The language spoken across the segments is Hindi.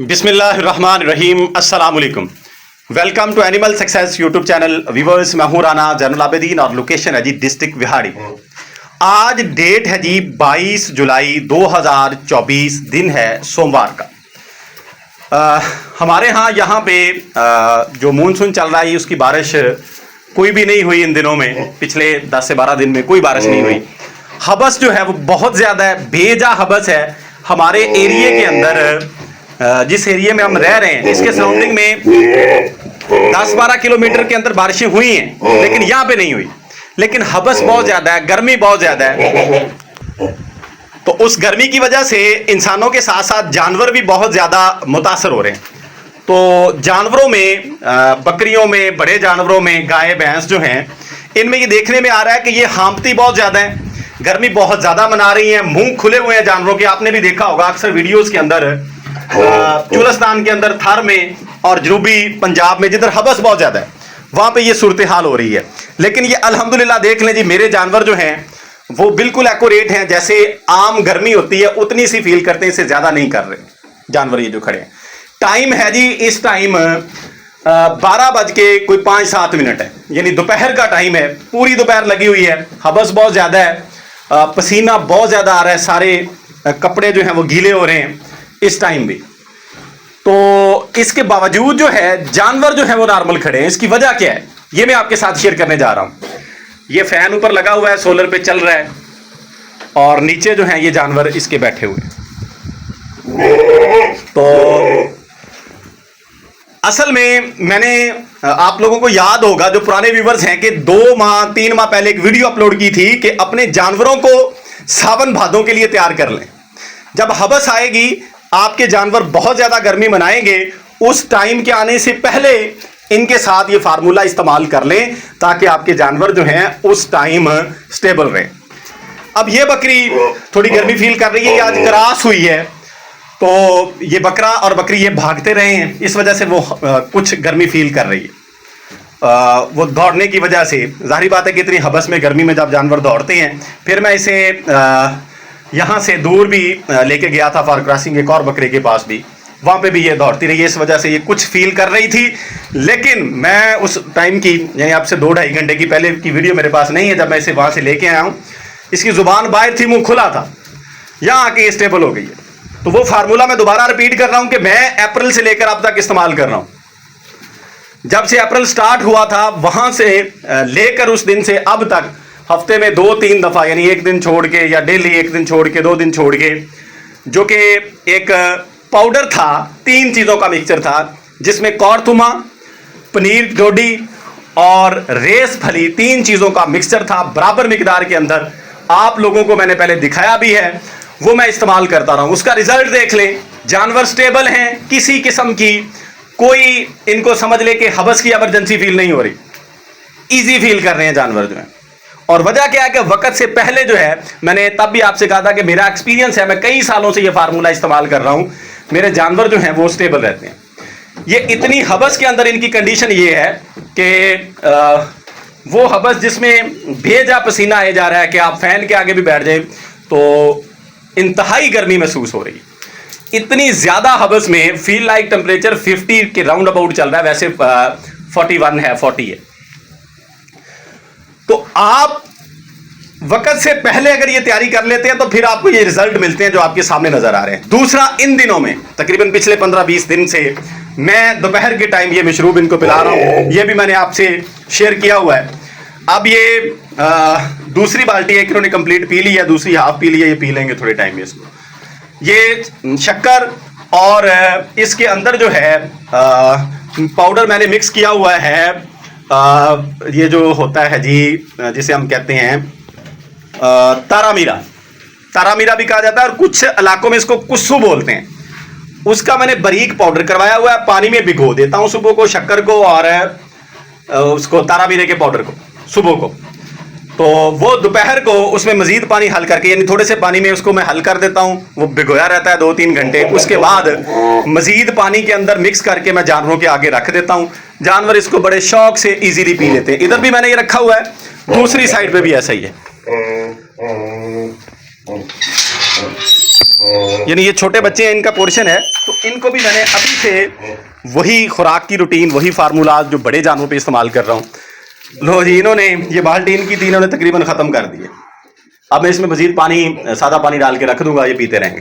बिस्मिल्लाहिर्रहमानिर्रहीम, अस्सलाम वालेकुम। Welcome to animal success YouTube channel. Viewers, मैं हूं राना जैनुल आबिदीन और लोकेशन है जी डिस्ट्रिक्ट विहाड़ी। आज डेट है जी 22 जुलाई 2024, दिन है सोमवार का। हमारे यहाँ पे जो मानसून चल रहा है उसकी बारिश कोई भी नहीं हुई इन दिनों में। पिछले 10 से 12 दिन में कोई बारिश नहीं हुई। हबस जो है वो बहुत ज़्यादा है, बेजा हबस है हमारे एरिए के अंदर। जिस एरिया में हम रह रहे हैं इसके सराउंडिंग में 10-12 किलोमीटर के अंदर बारिशें हुई हैं, लेकिन यहाँ पे नहीं हुई। लेकिन हबस बहुत ज़्यादा है, गर्मी बहुत ज़्यादा है। तो उस गर्मी की वजह से इंसानों के साथ साथ जानवर भी बहुत ज़्यादा मुतासर हो रहे हैं। तो जानवरों में, बकरियों में, बड़े जानवरों में, गाय भैंस जो हैं, इनमें ये देखने में आ रहा है कि ये हांफती बहुत ज़्यादा है, गर्मी बहुत ज़्यादा मना रही है, मुंह खुले हुए हैं जानवरों के। आपने भी देखा होगा अक्सर वीडियोज़ के अंदर, चुलस्तान के अंदर, थर में और जनूबी पंजाब में जिधर हबस बहुत ज़्यादा है वहाँ पे ये सूरत हाल हो रही है। लेकिन ये अल्हम्दुलिल्लाह देख लें जी, मेरे जानवर जो हैं वो बिल्कुल एक्यूरेट हैं। जैसे आम गर्मी होती है उतनी सी फील करते हैं, इससे ज़्यादा नहीं कर रहे जानवर ये जो खड़े हैं। टाइम है जी इस टाइम 12:05 है, यानी दोपहर का टाइम है। पूरी दोपहर लगी हुई है, हबस बहुत ज़्यादा है, पसीना बहुत ज़्यादा आ रहा है, सारे कपड़े जो हैं वो गीले हो रहे हैं इस टाइम भी। तो इसके बावजूद जो है जानवर जो है वो नॉर्मल खड़े हैं। इसकी वजह क्या है ये मैं आपके साथ शेयर करने जा रहा हूं। ये फैन ऊपर लगा हुआ है, सोलर पे चल रहा है, और नीचे जो है ये जानवर इसके बैठे हुए हैं। तो असल में मैंने, आप लोगों को याद होगा जो पुराने व्यूवर्स हैं, कि 2-3 माह पहले एक वीडियो अपलोड की थी कि अपने जानवरों को सावन भादों के लिए तैयार कर लें। जब हबस आएगी, आपके जानवर बहुत ज़्यादा गर्मी मनाएंगे, उस टाइम के आने से पहले इनके साथ ये फार्मूला इस्तेमाल कर लें ताकि आपके जानवर जो हैं उस टाइम स्टेबल रहें। अब ये बकरी थोड़ी गर्मी फील कर रही है, ये आज क्रॉस हुई है, तो ये बकरा और बकरी ये भागते रहे हैं, इस वजह से वो कुछ गर्मी फील कर रही है। वो दौड़ने की वजह से, जाहिर बात है कि इतनी हबस में, गर्मी में जब जानवर दौड़ते हैं। फिर मैं इसे यहाँ से दूर भी लेके गया था फॉर क्रॉसिंग, एक और बकरे के पास भी, वहाँ पे भी ये दौड़ती रही है। इस वजह से ये कुछ फील कर रही थी। लेकिन मैं उस टाइम की, यानी आपसे 2-2.5 घंटे की पहले की वीडियो मेरे पास नहीं है, जब मैं इसे वहाँ से लेके आया हूँ। इसकी ज़ुबान बाहर थी, मुँह खुला था, यहाँ आके ये स्टेबल हो गई है। तो वो फार्मूला मैं दोबारा रिपीट कर रहा हूँ कि मैं अप्रैल से लेकर अब तक इस्तेमाल कर रहा हूँ। जब से अप्रैल स्टार्ट हुआ था वहाँ से लेकर उस दिन से अब तक हफ्ते में 2-3 दफ़ा, यानी एक दिन छोड़ के, या डेली एक दिन छोड़ के, 2 दिन छोड़ के, जो कि एक पाउडर था, 3 चीज़ों का मिक्सचर था, जिसमें कौरतुमा, पनीर डोडी और रेस फली, 3 चीज़ों का मिक्सचर था बराबर मिकदार के अंदर। आप लोगों को मैंने पहले दिखाया भी है, वो मैं इस्तेमाल करता रहा हूँ। उसका रिजल्ट देख लें, जानवर स्टेबल हैं, किसी किस्म की कोई, इनको समझ ले कि हबस की एमरजेंसी फील नहीं हो रही, ईजी फील कर रहे हैं जानवर जो है। और वजह क्या है कि वक्त से पहले जो है, मैंने तब भी आपसे कहा था कि मेरा एक्सपीरियंस है, मैं कई सालों से ये फार्मूला इस्तेमाल कर रहा हूँ, मेरे जानवर जो हैं वो स्टेबल रहते हैं। ये इतनी हबस के अंदर इनकी कंडीशन ये है कि वो हबस जिसमें बेजा पसीना आए जा रहा है कि आप फैन के आगे भी बैठ जाए तो इंतहाई गर्मी महसूस हो रही है। इतनी ज़्यादा हबस में फील लाइक टेम्परेचर 50 के राउंड अबाउट चल रहा है, वैसे 41 है, 40 है। तो आप वक्त से पहले अगर ये तैयारी कर लेते हैं तो फिर आपको ये रिजल्ट मिलते हैं जो आपके सामने नजर आ रहे हैं। दूसरा, इन दिनों में तकरीबन पिछले 15-20 दिन से मैं दोपहर के टाइम ये मशरूब इनको पिला रहा हूँ, ये भी मैंने आपसे शेयर किया हुआ है। अब ये दूसरी बाल्टी है, इन्होंने कंप्लीट पी ली है, दूसरी हाफ पी ली है, ये पी लेंगे थोड़े टाइम में इसको। ये शक्कर और इसके अंदर जो है पाउडर मैंने मिक्स किया हुआ है, ये जो होता है जी, जिसे हम कहते हैं तारा मीरा भी कहा जाता है, और कुछ इलाकों में इसको कुस्सू बोलते हैं। उसका मैंने बारीक पाउडर करवाया हुआ है, पानी में भिगो देता हूँ सुबह को, शक्कर को और उसको तारा मीरे के पाउडर को सुबह को। तो वो दोपहर को उसमें मजीद पानी हल करके, यानी थोड़े से पानी में उसको मैं हल कर देता हूँ, वो भिगोया रहता है 2-3 घंटे। उसके बाद मजीद पानी के अंदर मिक्स करके मैं जानवरों के आगे रख देता हूँ जानवर इसको बड़े शौक से इजीली पी लेते हैं। इधर भी मैंने ये रखा हुआ है, दूसरी साइड पे भी ऐसा ही है। यानी ये छोटे बच्चे हैं, इनका पोर्शन है, तो इनको भी मैंने अभी से वही खुराक की रूटीन, वही फार्मूला जो बड़े जानवरों पे इस्तेमाल कर रहा हूँ। लो जी, इन्होंने ये बाल्टी इनकी थी, इन्होंने तकरीबन ख़त्म कर दी है। अब मैं इसमें मजीद पानी, सादा पानी डाल के रख दूंगा, ये पीते रहेंगे।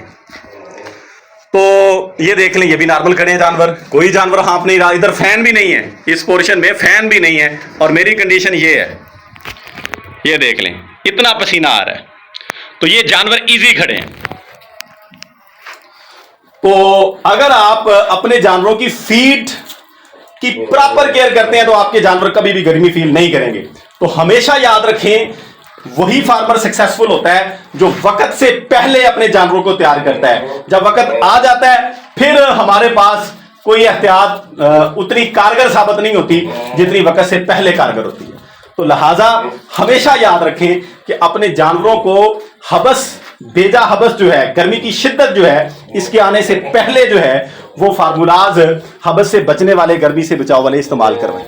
तो ये देख लें, ये भी नॉर्मल खड़े हैं जानवर, कोई जानवर हाँफ नहीं रहा। इधर फैन भी नहीं है, इस पोर्शन में फैन भी नहीं है, और मेरी कंडीशन ये है, ये देख लें इतना पसीना आ रहा है। तो ये जानवर इजी खड़े हैं। तो अगर आप अपने जानवरों की फीड की प्रॉपर केयर करते हैं तो आपके जानवर कभी भी गर्मी फील नहीं करेंगे। तो हमेशा याद रखें, वही फार्मर सक्सेसफुल होता है जो वक्त से पहले अपने जानवरों को तैयार करता है। जब वक्त आ जाता है फिर हमारे पास कोई एहतियात उतनी कारगर साबित नहीं होती जितनी वक्त से पहले कारगर होती है। तो लिहाजा हमेशा याद रखें कि अपने जानवरों को हबस, बेजा हबस जो है, गर्मी की शिद्दत जो है, इसके आने से पहले जो है वो फार्मूलाज हबस से बचने वाले, गर्मी से बचाव वाले इस्तेमाल करवाएं।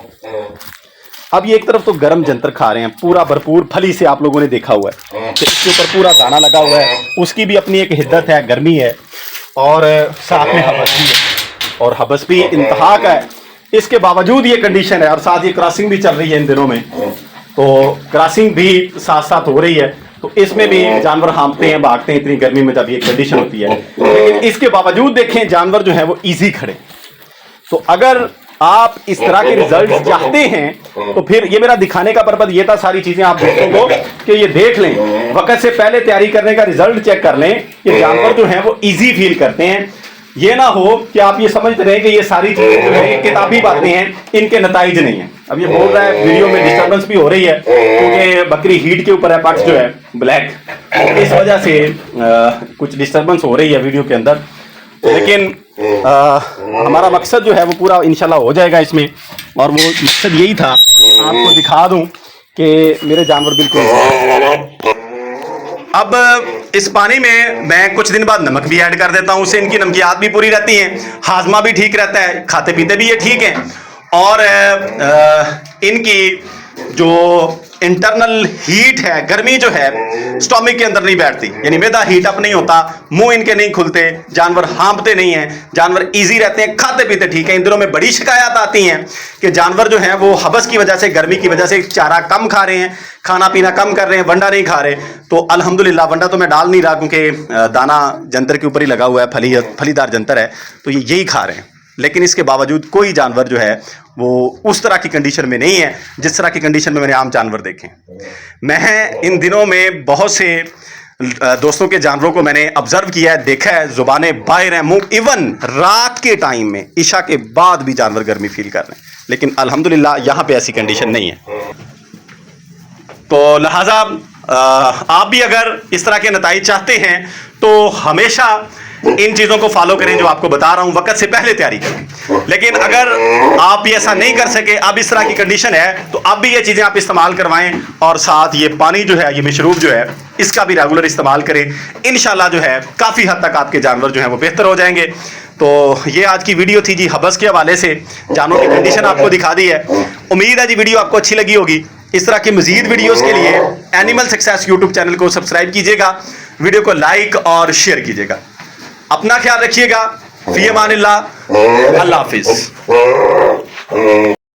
अब ये एक तरफ तो गर्म जंतर खा रहे हैं, पूरा भरपूर फली से आप लोगों ने देखा हुआ है कि इसके ऊपर पूरा दाना लगा हुआ है, उसकी भी अपनी एक हिद्दत है, गर्मी है, और साथ में हबस भी है, और हबस भी इंतहा का है। इसके बावजूद ये कंडीशन है, और साथ ये क्रॉसिंग भी चल रही है इन दिनों में, तो क्रॉसिंग भी साथ साथ हो रही है, तो इसमें भी जानवर हाँफते हैं, भागते हैं इतनी गर्मी में जब ये कंडीशन होती है। लेकिन इसके बावजूद देखें जानवर जो है वो इजी खड़े। तो अगर आप इस तरह के रिजल्ट चाहते हैं तो फिर ये मेरा दिखाने का पर्पज ये था, सारी चीजें आप दोस्तों को कि ये देख लें, वक्त से पहले तैयारी करने का रिजल्ट चेक कर लें कि जानवर जो है वो इजी फील करते हैं। ये ना हो कि आप ये समझते रहे कि ये सारी चीजें जो है ये किताबी बातें हैं, इनके नताइज नहीं है। अब ये बोल रहा है, वीडियो में डिस्टर्बेंस भी हो रही है क्योंकि बकरी हीट के ऊपर है, पक्ष जो है ब्लैक, तो इस वजह से कुछ डिस्टर्बेंस हो रही है वीडियो के अंदर। लेकिन हमारा मकसद जो है वो पूरा इंशाल्लाह हो जाएगा इसमें, और वो मकसद यही था आपको दिखा दूं कि मेरे जानवर बिल्कुल। अब इस पानी में मैं कुछ दिन बाद नमक भी ऐड कर देता हूं, उससे इनकी नमकियात भी पूरी रहती हैं, हाजमा भी ठीक रहता है, खाते पीते भी ये ठीक है, और इनकी जो इंटरनल हीट है, गर्मी जो है स्टोमिक के अंदर नहीं बैठती, यानी मैदा हीट अप नहीं होता, मुंह इनके नहीं खुलते, जानवर हाँफते नहीं हैं, जानवर इजी रहते हैं, खाते पीते ठीक है। इन दिनों में बड़ी शिकायत आती हैं कि जानवर जो हैं वो हबस की वजह से, गर्मी की वजह से चारा कम खा रहे हैं, खाना पीना कम कर रहे हैं, वंडा नहीं खा रहे। तो अल्हम्दुलिल्लाह वंडा तो मैं डाल नहीं रहा क्योंकि दाना जंतर के ऊपर ही लगा हुआ है, फलीदार जंतर है, तो ये यही खा रहे हैं। लेकिन इसके बावजूद कोई जानवर जो है वो उस तरह की कंडीशन में नहीं है जिस तरह की कंडीशन में मैंने आम जानवर देखे। मैं इन दिनों में बहुत से दोस्तों के जानवरों को मैंने ऑब्जर्व किया है, देखा है, जुबानें बाहर हैं, मुंह, इवन रात के टाइम में इशा के बाद भी जानवर गर्मी फील कर रहे हैं, लेकिन अल्हम्दुलिल्लाह यहाँ पे ऐसी कंडीशन नहीं है। तो लिहाजा आप भी अगर इस तरह के नताइज चाहते हैं तो हमेशा इन चीज़ों को फॉलो करें जो आपको बता रहा हूं, वक्त से पहले तैयारी करें। लेकिन अगर आप ये ऐसा नहीं कर सके, अब इस तरह की कंडीशन है, तो अब भी ये चीज़ें आप इस्तेमाल करवाएं, और साथ ये पानी जो है, ये मशरूब जो है, इसका भी रेगुलर इस्तेमाल करें। इंशाल्लाह जो है काफ़ी हद तक आपके जानवर जो हैं वो बेहतर हो जाएंगे। तो ये आज की वीडियो थी जी, हबस के हवाले से जानवरों की कंडीशन आपको दिखा दी है। उम्मीद है जी वीडियो आपको अच्छी लगी होगी। इस तरह की मजीद वीडियोस के लिए एनिमल सक्सेस यूट्यूब चैनल को सब्सक्राइब कीजिएगा, वीडियो को लाइक और शेयर कीजिएगा। अपना ख्याल रखिएगा। फी अमानिल्लाह, अल्लाह हाफिज।